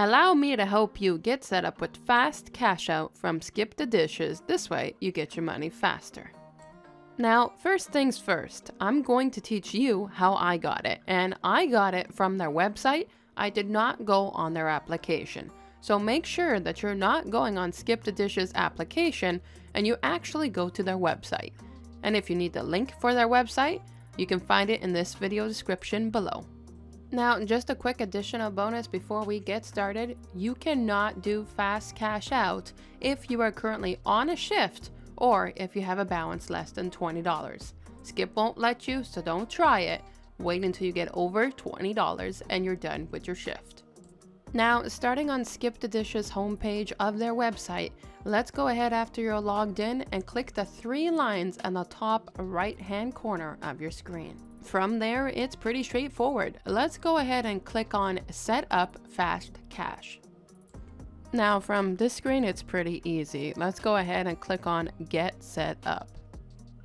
Allow me to help you get set up with fast cash out from Skip the Dishes. This way you get your money faster. Now, first things first, I'm going to teach you how I got it, and I got it from their website. I did not go on their application. So make sure that you're not going on Skip the Dishes application and you actually go to their website. And if you need the link for their website, you can find it in this video description below. Now, just a quick additional bonus before we get started, you cannot do fast cash out if you are currently on a shift or if you have a balance less than $20. Skip won't let you, so don't try it. Wait until you get over $20 and you're done with your shift. Now, starting on Skip the Dishes homepage of their website, let's go ahead after you're logged in and click the 3 lines on the top right-hand corner of your screen. From there, it's pretty straightforward. Let's go ahead and click on Set Up Fast Cash. Now, from this screen, it's pretty easy. Let's go ahead and click on Get Set Up.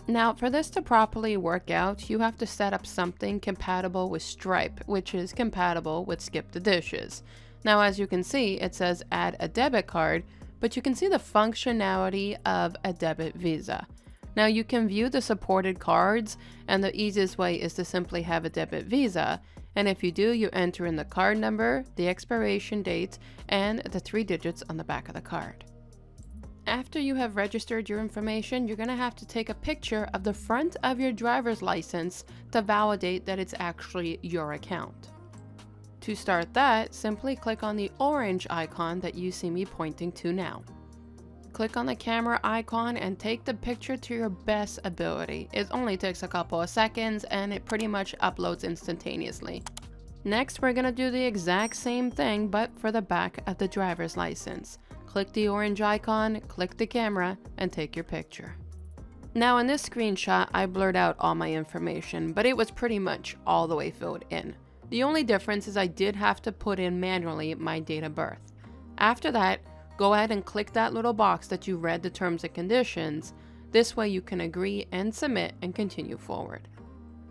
Now, for this to properly work out, you have to set up something compatible with Stripe, which is compatible with Skip the Dishes. Now, as you can see, it says add a debit card, but you can see the functionality of a debit Visa. Now, you can view the supported cards, and the easiest way is to simply have a debit Visa. And if you do, you enter in the card number, the expiration date, and the 3 digits on the back of the card. After you have registered your information, you're going to have to take a picture of the front of your driver's license to validate that it's actually your account. To start that, simply click on the orange icon that you see me pointing to now. Click on the camera icon and take the picture to your best ability. It only takes a couple of seconds and it pretty much uploads instantaneously. Next, we're going to do the exact same thing but for the back of the driver's license. Click the orange icon, click the camera, and take your picture. Now in this screenshot, I blurred out all my information, but it was pretty much all the way filled in. The only difference is I did have to put in manually my date of birth. After that, go ahead and click that little box that you read the terms and conditions. This way you can agree and submit and continue forward.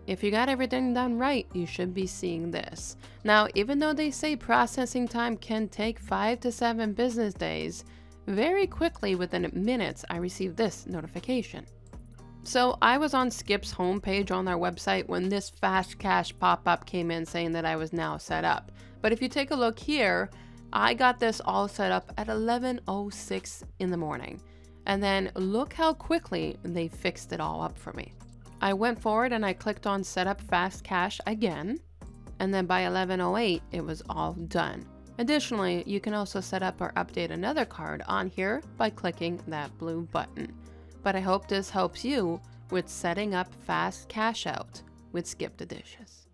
If you got everything done right, you should be seeing this. Now, even though they say processing time can take 5 to 7 business days, very quickly within minutes, I received this notification. So I was on Skip's homepage on their website when this fast cash pop-up came in saying that I was now set up. But if you take a look here, I got this all set up at 11:06 in the morning. And then look how quickly they fixed it all up for me. I went forward and I clicked on Set Up Fast Cash again. And then by 11:08, it was all done. Additionally, you can also set up or update another card on here by clicking that blue button. But I hope this helps you with setting up fast cash out with Skip the Dishes.